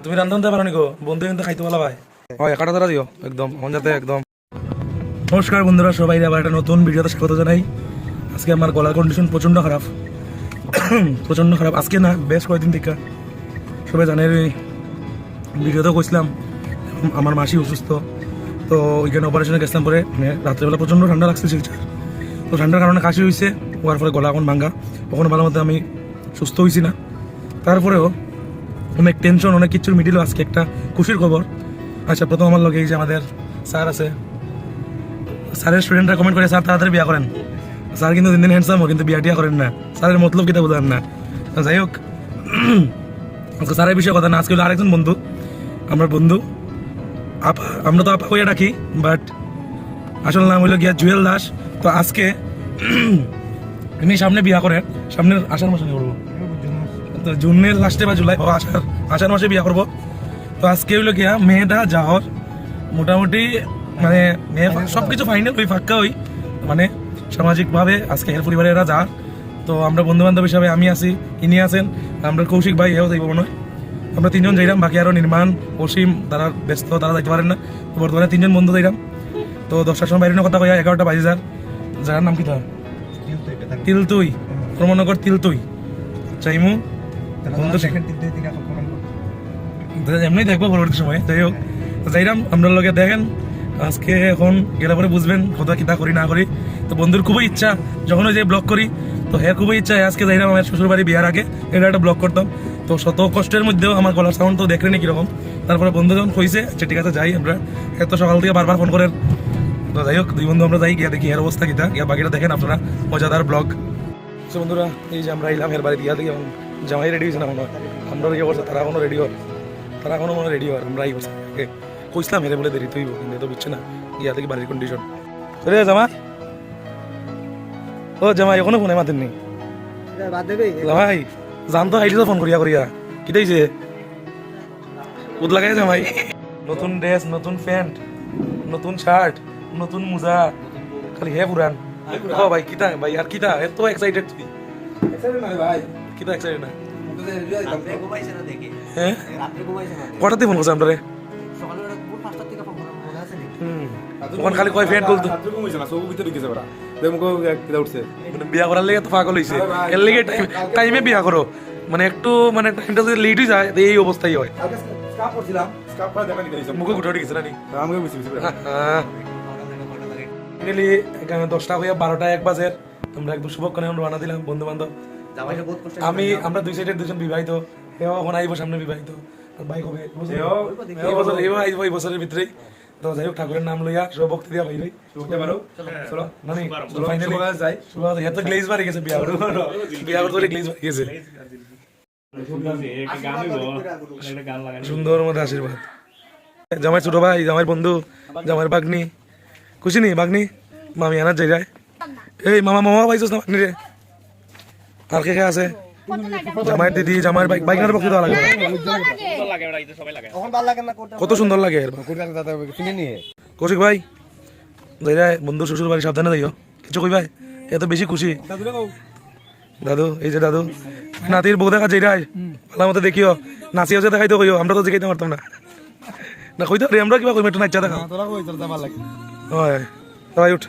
তুমি রান্ধতে পারো নিকো বন্ধু কিন্তু খাইতে ভালো ভাই হয় কাটা ধরা দিও একদম মন যাতে একদম। নমস্কার বন্ধুরা, সবাই আবার একটা নতুন ভিডিওতে স্বাগত জানাই। আজকে আমার গলার কন্ডিশন প্রচণ্ড খারাপ প্রচণ্ড খারাপ। আজকে না, বেশ কয়েকদিন থেকে সবাই জানের ভিডিওতেও কইছিলাম আমার মাসি অসুস্থ, তো ওইখানে অপারেশনে গেছিলাম। পরে রাত্রেবেলা প্রচণ্ড ঠান্ডা লাগছে শিলচার, তো ঠান্ডার কারণে কাশি হয়েছে, হওয়ার ফলে গলা এখন ভাঙ্গা, কখনো ভালো মতো আমি সুস্থ হয়েছি না। তারপরেও অনেক টেনশন, অনেক কিছুর মিডিলও আজকে একটা খুশির খবর। আচ্ছা, প্রথম আমার লগে এই যে আমাদের স্যার আছে, স্যারের স্টুডেন্টরা কমেন্ট করে স্যার তাড়াতাড়ি বিয়া করেন। স্যার কিন্তু দিন দিন হ্যান্ডসাম, কিন্তু বিয়া টিয়া করেন না, স্যারের মতলব কিতা বোঝেন না। যাই হোক, আজকে স্যারের বিষয়ে কথা না, আজকে হলো আরেকজন বন্ধু, আমার বন্ধু আপা, আমরা তো আপা হইয়া ডাকি, বাট আসল নাম হইলো গিয়া জুয়েল দাস। তো আজকে ইনি সামনে বিয়া করেন, সামনের আষাঢ় মাসে করবো, তো জুনের লাস্টে বা জুলাই আষাঢ় মাসে বিয়া করবো। তো আজকে হইলো গিয়া মেয়েটা যাওয়ার মোটামুটি মানে মেয়ে সব কিছু ফাইনাল, ওই ফাঁকা ওই মানে সামাজিকভাবে আজকে এর পরিবারের এরা যা। তো আমরা বন্ধু বান্ধব হিসাবে আমি আছি, ইনি আছেন, আমরা কৌশিক ভাই এও যাইব মনে হয়। আমরা তিনজন যাইলাম, বাকি আরও নির্মাণ, অসীম, তারা ব্যস্ত, তারা যাইতে পারেন না। তো বর্তমানে তিনজন বন্ধু যাইলাম। তো 10টার সময় বাইরের কথা কইয়া 11টা বাজে যার, যার নাম কি তার তিলতুই, প্রমনগর তিলতুই চাইমু বন্ধু এমনি দেখবো পরবর্তী সময়। যাই হোক, যাইরাম আমরা লগে দেখেন আজকে, এখন গেলে পরে বুঝবেন কথা কিতা করি না করি। তো বন্ধুর খুবই ইচ্ছা, যখন ওই যে ব্লগ করি, তো হ্যাঁ খুবই ইচ্ছা আজকে যাইরাম আমার শ্বশুর বাড়ি বিয়ার আগে এটা একটা ব্লগ করতাম। তো শত কষ্টের মধ্যেও আমার গলার সাউন্ড তো দেখলেন কিরকম। তারপরে বন্ধু যখন কইছে আচ্ছা ঠিক আছে যাই, আমরা এত সকাল থেকে বারবার ফোন করেন। তো যাই হোক, দুই বন্ধু আমরা যাই, গিয়া দেখি এর অবস্থা কিতা, গিয়া বাকিটা দেখেন আপনারা, মজাদার ব্লগ। তো বন্ধুরা, এই যে আমরা এলাম এর বাড়ি গিয়া দেখি এখন জামাই রেডি হয়েছে না মনে হয়, আমরা ইয়ে করছে, তারা এখনো রেডি হয়, তারা এখনো মনে রেডি হয়, আমরা এই করছি কইসলাম হেরে বলে দেরি তুইব, কিন্তু তো বুঝছে না গিয়া দেখি বাড়ির কন্ডিশন। রে জামাই, ও জামাই এখনো ফোনে মাতেননি জামাই, জান তো আইলি তো ফোন করিয়া করিয়া কিটাইছে উদ লাগাই জামাই, নতুন ড্রেস, নতুন প্যান্ট, নতুন শার্ট, নতুন মোজা, খালি হে পুরান। ও ভাই কিতা ভাই, আর কিতা এত এক্সাইটেড তুই? ভাই কিতা এক্সাইটেড না? হ্যাঁ কটাতে ফোন করছে আমরা রে? তখন খালি কয় ফ্যান তুলতো, মানে বিয়া করার লেগে তো পাগল হইছে, এর লেগে টাইমে বিয়া করো, মানে একটু মানে টাইমটা যদি লেট হয়ে যায় এই অবস্থাই হয়। মুখে ঘুটে উঠে গেছে নানি ফাইনালি 10টা হইয়া 12টা 1 বাজে আমরা একদম শুভক্ষণে রানা দিলাম বন্ধু বান্ধব। আমরা দুই সাইডের দুজন বিবাহিত, এও এখন আইব সামনে বিবাহিত, বাইক হবে এই বছর, এও আইব এই বছরের ভিতরেই। তো যাই হোক, ঠাকুরের নাম লইয়া সব ভক্তি দিয়া ভাই চলো নানি ফাইনালি যাই। এত গ্লেজ বাড়ি গেছে, বিয়া করতে গ্লেজ বাড়ি গেছে। সুন্দর মধ্যে আশীর্বাদ, জামাই ছোট ভাই, জামাই বন্ধু, জামাইয়ের বাগনি, খুশি নি বাগনি, মামি আনার যাই। এই মামা মামা পাইছিস না বাগনি রে? আর কে কে আছে? জামাইয়ের দিদি, জামাইয়ের বাইকনার পক্ষে দেওয়া লাগে, কত সুন্দর লাগে। কৌশিক ভাই যাই রে, বন্ধু শ্বশুর বাড়ি সাবধানে যাইও, কিছু কই ভাই, এত বেশি খুশি। দাদু, এই যে দাদু, নাতির বউ দেখা যাই রায় ভালো মতো দেখিও, নাচি আছে দেখাইতে কইও, আমরা তো দেখাইতে পারতাম না, না কইতে পারি আমরা কিবা কইম, একটু নাচা দেখা হয়। সবাই উঠ,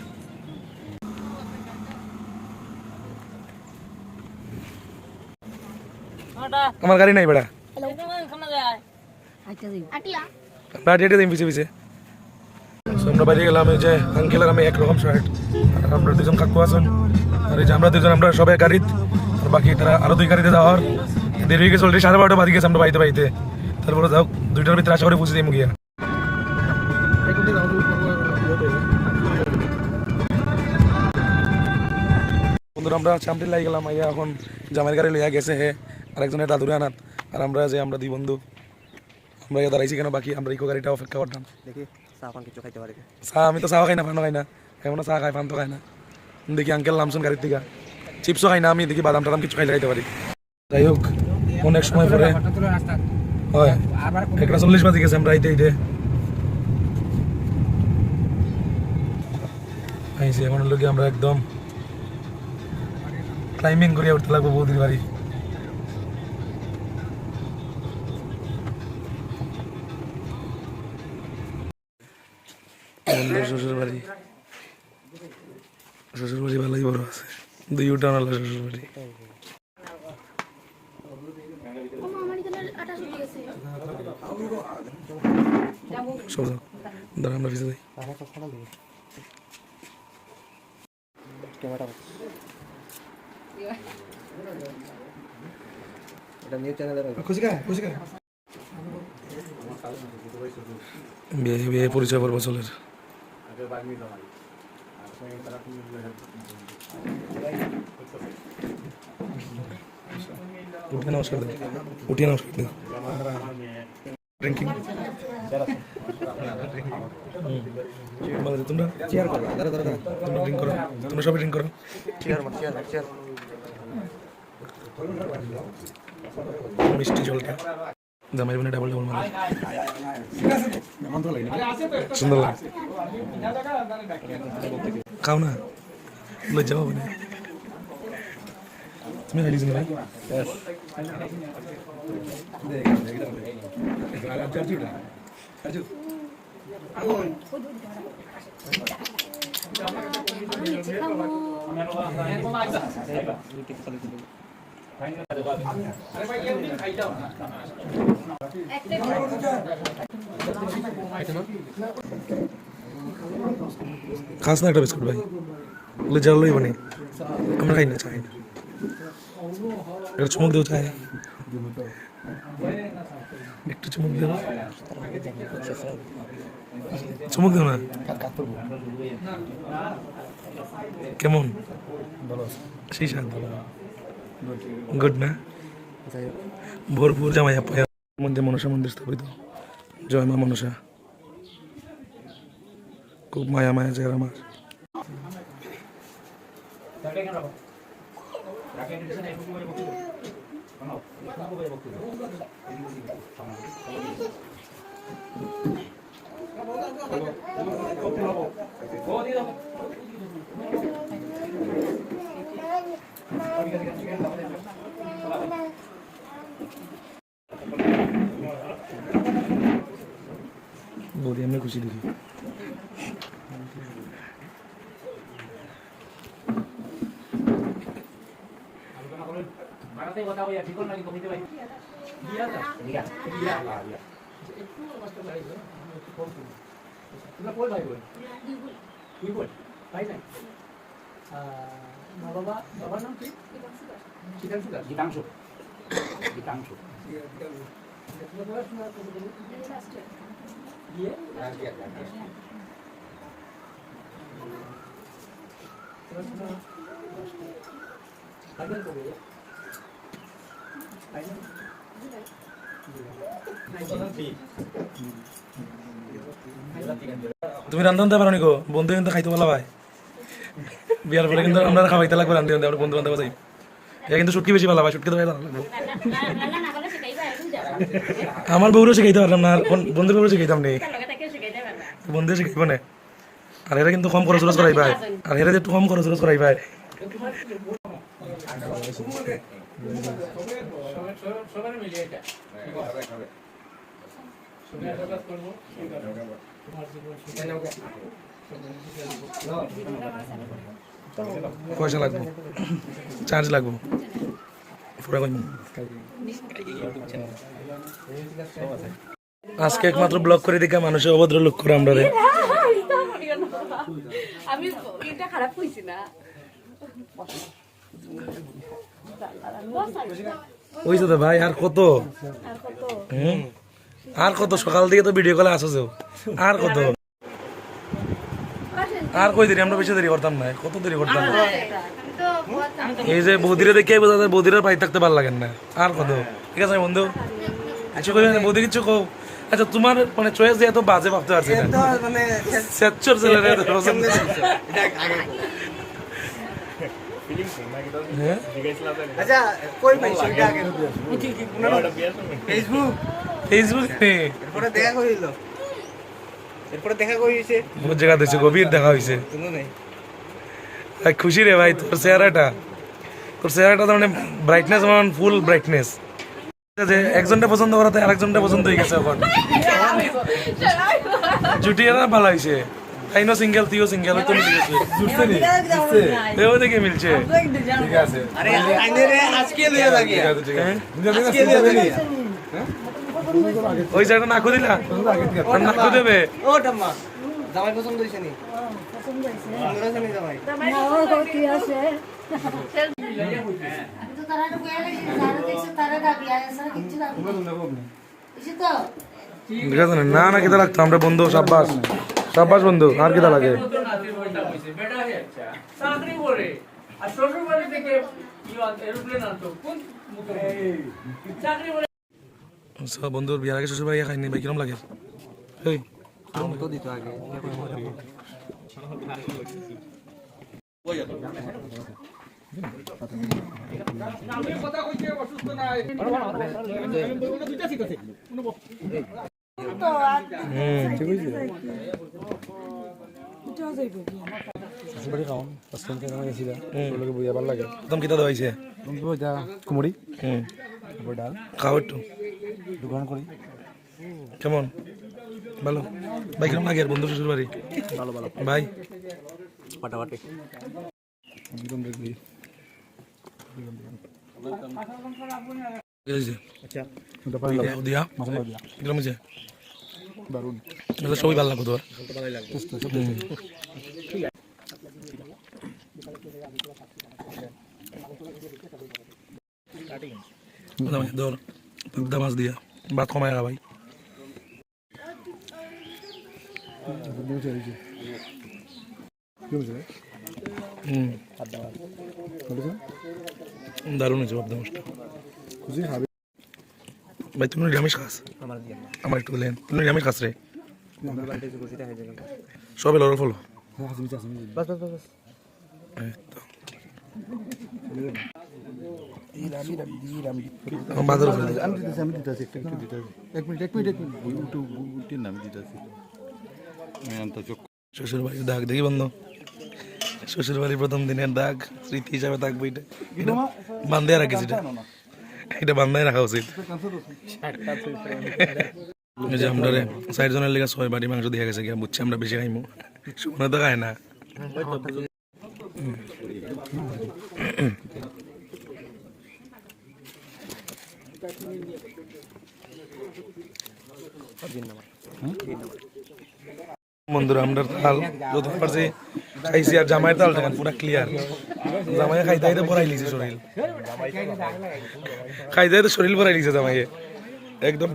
আমার গাড়ি নাই বেড়া, পিছিয়ে পিছিয়ে আমরা বাইরে গেলাম। এই যে আঙ্কেল আর আমি একরকম শার্ট, আর আমরা দুজন কাকু আছেন, আর এই যে আমরা দুজন, আমরা সবাই গাড়িত, আর বাকি তারা আরো 2 গাড়িতে যাওয়ার দেরি হয়ে গেছে, অলরেডি 12:30 বাজে গেছে আমরা বাড়িতে। তারপরে যাও 2টার ভিতরে আশা করে পৌঁছে দিই মুগিয়া। বন্ধুরা, আমরা চামটি লাই গেলাম, আইয়া এখন জামাইয়ের গাড়ি লইয়া গেছে হে আরেকজনের দাদুরে আনাত, আর আমরা যে আমরা 2 বন্ধু আমরা দাঁড়াইছি কেন, বাকি আমরা ইকো গাড়িটা অপেক্ষা করতাম। চা আমি তো চাও খাই না, ফানও খাই না, এমন চা খাই, ফান তো খাই না। দেখি আঙ্কেল নামছেন গাড়ির থেকে, চিপসও খাই না আমি, দেখি বাদাম টাদাম কিছু খাইতে পারি। যাই হোক, অনেক সময় পরে হয় 1:40 বাজে গেছে, আমরা আইতে আইছি। এখন লোক আমরা একদম ক্লাইম্বিং করিয়া উঠতে লাগবো বৌদির বাড়ি। বন্ধুর শ্বশুর বাড়ি ভালোই বড় আছে, 2 উঠান আলা শ্বশুর বাড়ি। সব দাঁড়া আমরা ভিজে যাই। বিয়ে পরিচয় পর্ব চলের উঠিয়ে নমস্কার দেব, উঠিয়ে নমস্কার দেব। ড্রিঙ্কিং তোমরা চেয়ার করো, তোমরা ড্রিঙ্ক করো, তোমরা সবাই ড্রিঙ্ক করো। মিষ্টি জলটা জামাই বোনে ডাবল ডাবল মানে সুন্দর লাগে। খাও না, লজ্জা পাবো না। তুমি খাইলিস ভাই? খাস না একটা বিস্কুট ভাই? লজ্জা লই মানে আমরা খাই না, চাই না। একটা চুমুক দেও, চাই একটু চুমুক দেও, চুমুক দেও না। কেমন সেই সাথ গুড না? ভরপুর জামাই আপ্যায়ন। মধ্যে মনসা মন্দির স্থাপিত, জয় মা মনসা। খুব মায়া মায়া জায়গা আমার। বৌদি এমনি খুশি দেখি। বাবার নাম কি? গীতাংশু। গীতাংশু তুমি রান্ধতে পারো নিকো? বন্ধু কিন্তু খাইতে বলা ভাই, বিয়ার পরে কিন্তু আমরা খাওয়াইতে লাগবে রান্ধতে, আমরা বন্ধু বান্ধব যাই। এ কিন্তু শুটকি বেশি ভালো ভাই, শুটকি তো ভাই লাগবে। আমার বউরও শিখাইতে পারলাম না, আর বন্ধুর বউরও শিখাইতাম নেই, বন্ধু শিখাইব না। আর এরা কিন্তু কম খরচ করাই ভাই, আর এরা একটু কম খরচ করাই ভাই। পয়সা লাগবো, চার্জ লাগবো আজকে একমাত্র ব্লগ করে দিকে মানুষের অভদ্র লোক করে আমরা রে। আমি এটা খারাপ কইছি না। ওইছে তো ভাই, আর কত আর কত সকাল থেকে তো ভিডিও কলে আসছো, আর কত আর কই দেরি, আমরা বেশি দেরি করতাম না, কত দেরি করতাম না। এই যে বৌদিরে দেখে বোঝা যায় বৌদিরা পাই থাকতে ভালো লাগেন না, আর কত। ঠিক আছে বন্ধু, কিছু কই না বৌদি, কিছু কও। আচ্ছা তোমার মানে চয়েস দিয়ে এত বাজে ভাবতে পারছি না, মানে সেচ্চর ছেলেরা পছন্দ। আচ্ছা কই পাইছো এটা আগে? ফেসবুক এরপরে দেখা কইল, এরপরে দেখা কইছে, বহুত জায়গা দিছে, গভীর দেখা হইছে। খুশি রে ভাই, তোর চেহারাটা তো মানে ব্রাইটনেস, মানে ফুল ব্রাইটনেস। যে একজনটা পছন্দ করাতে আরেকজনটা পছন্দ হয়ে গেছে এখন। জুটিয়ারা ভালো হয়েছে, আইনো সিঙ্গেল তুইও সিঙ্গেল তো মিলে গেছে জুড়ছে নি জুড়ছে দেও দেখে মিলছে ঠিক আছে আরে আইনে রে আজকে লিয়ে যাবি ঠিক আছে আজকে লিয়ে যাবি ওই জায়গাটা নাকু দিলা আর নাকু দেবে ও টাম্মা জামাই পছন্দ হইছে নি পছন্দ হইছে নি জামাই ঠিক আছে না না কিতা লাগতো আমরা বন্ধু সাব্বাস সাব্বাস বন্ধু আর কিতা লাগে সব বন্ধুর বিয়ার আগে শ্বশুর বাড়ি খাইনি ভাই কিরম লাগে এই তো দিত আগে শ্বশুর বাড়ি খাওয়ান ফার্স্ট টাইম কেন গেছিলা তোর লগে বইয়া ভালো লাগে একদম কিতা দেওয়াইছে ওইটা কুমড়ি হুম তারপর ডাল খাও একটু দোকান করি কেমন ভালো ভাই কিরম লাগে আর বন্ধু শ্বশুর বাড়ি ভালো ভালো ভাই পাটাপাটি একদম দেখবি আচ্ছা ওটা পারলাম দিয়া মশলা দিয়া কিরম হয়েছে দারুন তাহলে সবই ভালো লাগতো তোর ভালোই লাগে টেস্ট সব ধর পাবদা মাছ দিয়া ভাত কমায় ভাই হুম দারুণ হয়েছে পাবদা মাছটা ভাই তুমি নিরামিষ খাস আমার দিয়ে আমার একটু বললেন তুমি নিরামিষ খাস রে আমরা বাড়িতে যে বসে থাকে যাবে সবে লড় ফলো বাস বাস বাস বাজার আমি দিতেছি এক মিনিট আমি দিতেছি শ্বশুর বাড়ির দাগ দেখি বন্ধ শ্বশুর বাড়ির প্রথম দিনের দাগ স্মৃতি হিসাবে থাকবে এটা এটা বান্ধাই রাখিস এটা বান্ধাই রাখা উচিত এই যে আমরা রে 60 জনের লেগে 6 বাটি মাংস দিয়ে গেছে বুঝছি আমরা বেশি খাইমু সুমনে তো খায় না বন্ধুরা আমরা তাল যত পারছি খাইছি আর জামাইয়ের তাল দেখেন পুরা ক্লিয়ার জামাইয়ে খাইতে খাইতে ভরাই লিছে শরীর খাইতে খাইতে শরীর ভরাই লিছে জামাইয়ে একদম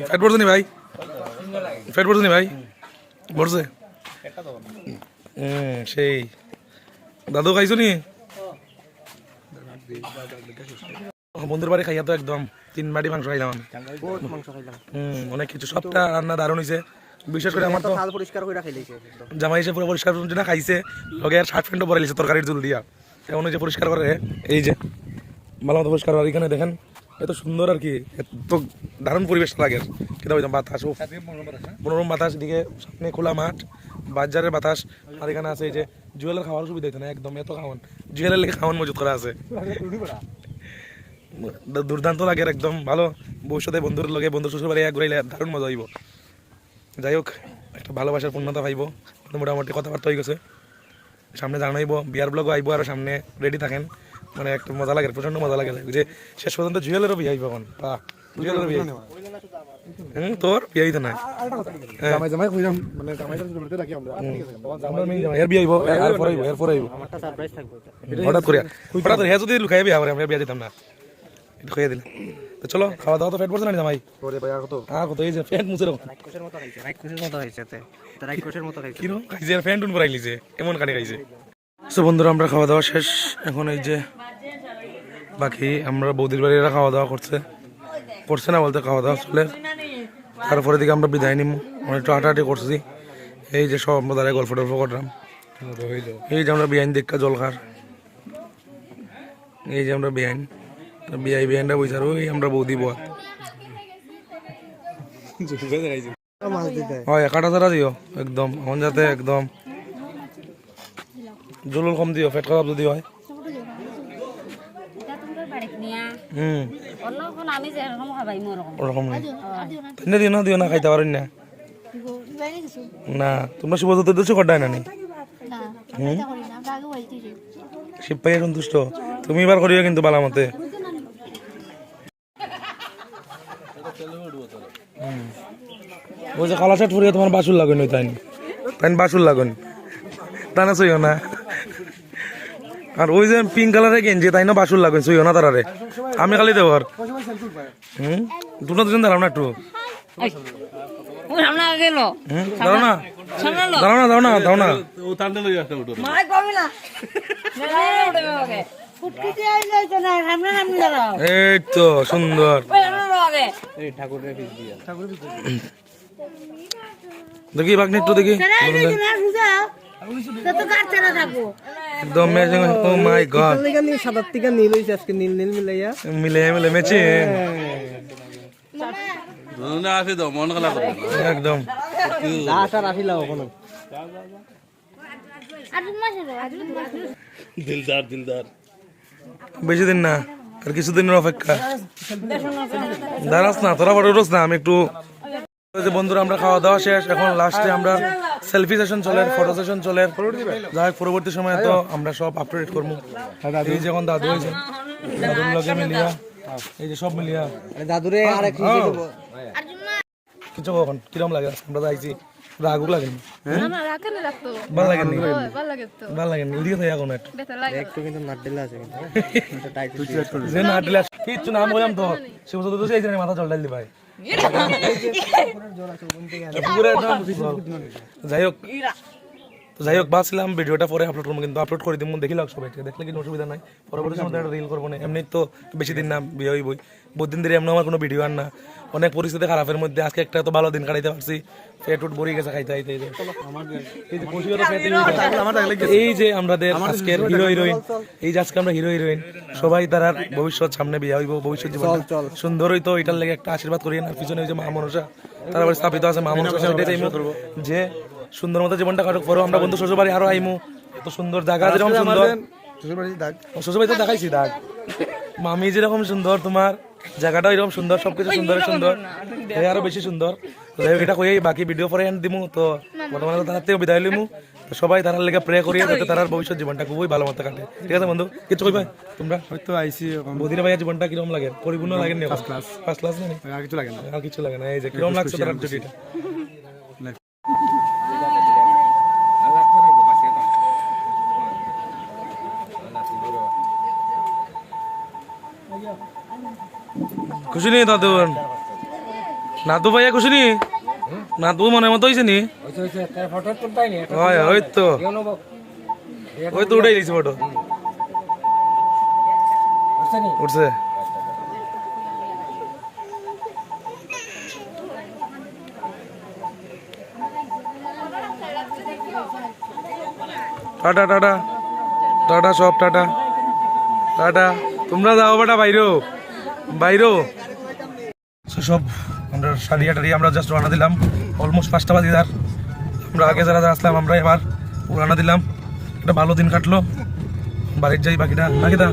ফ্যাট পড়ছে নি ভাই ফ্যাট পড়ছে নি ভাই পড়ছে সেই দাদু খাইছো নি বন্ধুর বাড়ি খাইয়া তো একদম 3 বাটি মাংস খাইলাম আমি মাংস খাইলাম অনেক কিছু সবটা রান্না দারুণ হয়েছে বিশেষ করে আমার তো থাল পরিষ্কার করে রাখাইলেছে জামাই এসে পুরো পরিষ্কার না খাইছে লগে আর শার্ট প্যান্টও পরে লিছে তরকারির জল দিয়া এমন যে পরিষ্কার করে এই যে ভালো মতো পরিষ্কার আর এখানে দেখেন এত সুন্দর আর কি এত দারুণ পরিবেশ লাগে কিন্তু ওই বাতাস মনোরম বাতাস এদিকে সামনে খোলা মাঠ বাজারের বাতাস আর এখানে আছে এই যে জুয়েলের খাওয়ার সুবিধা হইতো না একদম এত খাওয়ান জুয়েলের লেগে খাওয়ান মজুত করা আছে দুর্দান্ত লাগে একদম ভালো ভবিষ্যতে বন্ধুর লগে বন্ধুর শ্বশুর বাড়ি ঘুরাইলে দারুণ মজা হইব যাই হোক একটা ভালোবাসার পূর্ণতা পাইব মোটামুটি কথাবার্তা হয়ে গেছে সামনে জানাইব বিয়ার ব্লগও আইব আর সামনে রেডি থাকেন মানে একটা মজা লাগে প্রচন্ড মজা লাগে যে শেষ পর্যন্ত জুয়েলেরও বিয়ে আইব এখন জুয়েলেরও বিয়ে তোর বিয়ে হইতো না জামাই কইলাম মানে জামাইটা বলতে রাখি আমরা এর বিয়ে আইব এরপর আইব আমারটা সারপ্রাইজ থাকবে হঠাৎ করে হ্যাঁ যদি লুকাই বিয়ে আবার আমরা বিয়ে দিতাম না এটা খেয়ে দিলাম তো চলো খাওয়া দাওয়া তো ফেট পড়ছে না জামাই পরে ভাই কত কত এই যে ফ্যান্ট মুছে রাখো রাক্ষসের মতো খাইছে রাক্ষসের মতো খাইছে রাক্ষসের মতো খাইছে কিরকম খাইছে আর ফ্যান্ট উন লিছে এমন কানে খাইছে তো বন্ধুরা আমরা খাওয়া দাওয়া শেষ এখন এই যে বাকি আমরা বৌদির বাড়িরা খাওয়া দাওয়া করছে না বলতে খাওয়া দাওয়া চলে তারপরে দিকে আমরা বিদায় নিব একটু হাঁটাহাঁটি করছি এই যে সব আমরা দাঁড়ায় গল্প টল্প করলাম এই যে আমরা বিয়াইন দেখা জল খার এই যে আমরা বিয়াইনটা বইসার ওই আমরা বৌদি বোয়া হয় কাটা তারা দিও একদম এখন যাতে একদম জলুল কম দিও ফেট খারাপ যদি হয় ওরকম দিও না খাইতে পারেন না বাইরে কিছু না তোমরা শুভ চতুর্দশী কটায় না নি না হুম? এটা করি না আমরা আগে বলতেছি শিব ভাইয়া সন্তুষ্ট তুমি এবার করিও কিন্তু বালা মতে ওই যে কালা শার্ট পরিয়ে তোমার বাসুর লাগুন ওই তাই তাই বাসুর লাগুন তা না সইও না আর ওই যে পিঙ্ক কালারের গেঞ্জি তাই না বাসুর লাগুন সইও না তারারে আমি খালি দেবো আর হুম তোমরা দুজন দাঁড়াও না একটু দাঁড়াও না দাঁড়াও না দাঁড়াও না দাঁড়াও না ফুটকিতে আইলে তো না সামনে সামনে দাঁড়াও এই তো সুন্দর দেখি বাগনি একটু দেখি তো কাটতে না থাকবো একদম ম্যাচিং ও মাই গড সাদার থেকে নীল হয়েছে আজকে নীল নীল মিলাইয়া মিলে মিলে ম্যাচিং একদম আশা রাখিলাম ওখানে বেশি দিন না আর কিছুদিনের অপেক্ষা দাঁড়াস না তোরা বড় রোজ না আমি একটু ওই যে বন্ধুরা আমরা খাওয়া দাওয়া শেষ এখন লাস্টে আমরা সেলফি সেশন চলে ফটো সেশন চলে যাই হোক, পরবর্তী সময় তো আমরা সব আপডেট করবো এই যে এখন দাদু হয়েছে দাদুর লগে মিলিয়া এই যে সব মিলিয়া দাদুরে আরেক কিছু কখন কিরম লাগে আজকে আমরা যাইছি রাগও লাগেনি না রাখে না রাখতো ভালো লাগেনি ভালো লাগে তো ভালো লাগেনি ওদিকে থাকি এখন একটু বেতা লাগে একটু কিন্তু নাট দিলে আছে কিন্তু যে না দিলে কিচ্ছু নাম বললাম তো শিব তো সেই মাথা জল ডালি ভাই যাই হোক যাই হোক ভাবছিলাম ভিডিওটা পরে আপলোড করবো কিন্তু আপলোড করে দিব দেখি লাগ সবাই দেখলে কিন্তু অসুবিধা নাই পরবর্তী সময় একটা রিল করবো না এমনি তো বেশি দিন না বিয়ে হইবই বহুত দিন ধরে এমনি আমার কোনো ভিডিও আন না অনেক পরিস্থিতি খারাপের মধ্যে আজকে একটা তো ভালো দিন কাটাইতে পারছি পেট উঠ ভরে গেছে খাইতে খাইতে এই যে আমাদের আজকের হিরো হিরোইন এই যে আজকে আমরা হিরো হিরোইন সবাই তার ভবিষ্যৎ সামনে বিয়ে হইব ভবিষ্যৎ জীবন সুন্দর হইতো এটার লেগে একটা আশীর্বাদ করিয়েন আর পিছনে ওই যে মা মনসা তারপরে স্থাপিত আছে মা মনসা যে সুন্দর মতো জীবনটা কাটুক পরেও আমরা বন্ধু শ্বশুর বাড়ি আরো আইমু এত সুন্দর জায়গা যেরকম সুন্দর শ্বশুর বাড়িতে দেখাইছি দাগ মামি যেরকম সুন্দর তোমার জায়গাটা এরকম সুন্দর সবকিছু সুন্দর সুন্দর আরো বেশি সুন্দর যাই হোক, এটা কই বাকি ভিডিও পরে এন্ড দিমু তো বর্তমানে তার থেকে বিদায় লইমু তো সবাই তার লেগে প্রে করি যাতে তার ভবিষ্যৎ জীবনটা খুবই ভালো মতো কাটে ঠিক আছে বন্ধু কিছু কইবা তোমরা হয়তো আইসি বদিরা ভাইয়া জীবনটা কিরকম লাগে পরিপূর্ণ লাগে না ফার্স্ট ক্লাস না আর কিছু লাগে না আর কিছু লাগে না এই যে কিরকম লাগছে তার জুটিটা খুশি নি দাদু নাতু ভাইয়া খুশি নি নাতু মনে মতো হয়েছে নি হয় ওই তো উঠাই দিয়েছি ফটো উঠছে টাটা টাটা টাটা সব টাটা টাটা তোমরা যাও বেটা বাইরো বাইরো সব আমরা সারিয়া টারিয়া আমরা জাস্ট রানা দিলাম অলমোস্ট 5টা বাজে যার আমরা আগে যারা যারা আসলাম আমরা এবার রানা দিলাম একটা ভালো দিন কাটলো বাড়ির যাই বাকিটা নাকি দা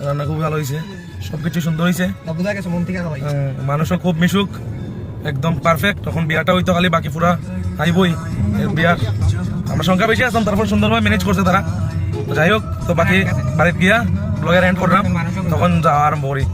রান্না খুব ভালো হয়েছে সবকিছু সুন্দর হয়েছে মানুষও খুব মিশুক একদম পারফেক্ট তখন বিয়াটা হইতো খালি বাকি পুরা আইবই বিয়ার আমরা সংখ্যা বেশি আসলাম তারপর সুন্দরভাবে ম্যানেজ করছে তারা যাই হোক তো বাকি বাড়িতে গিয়া ব্লগের এন্ড করলাম তখন যাওয়া আরম্ভ করি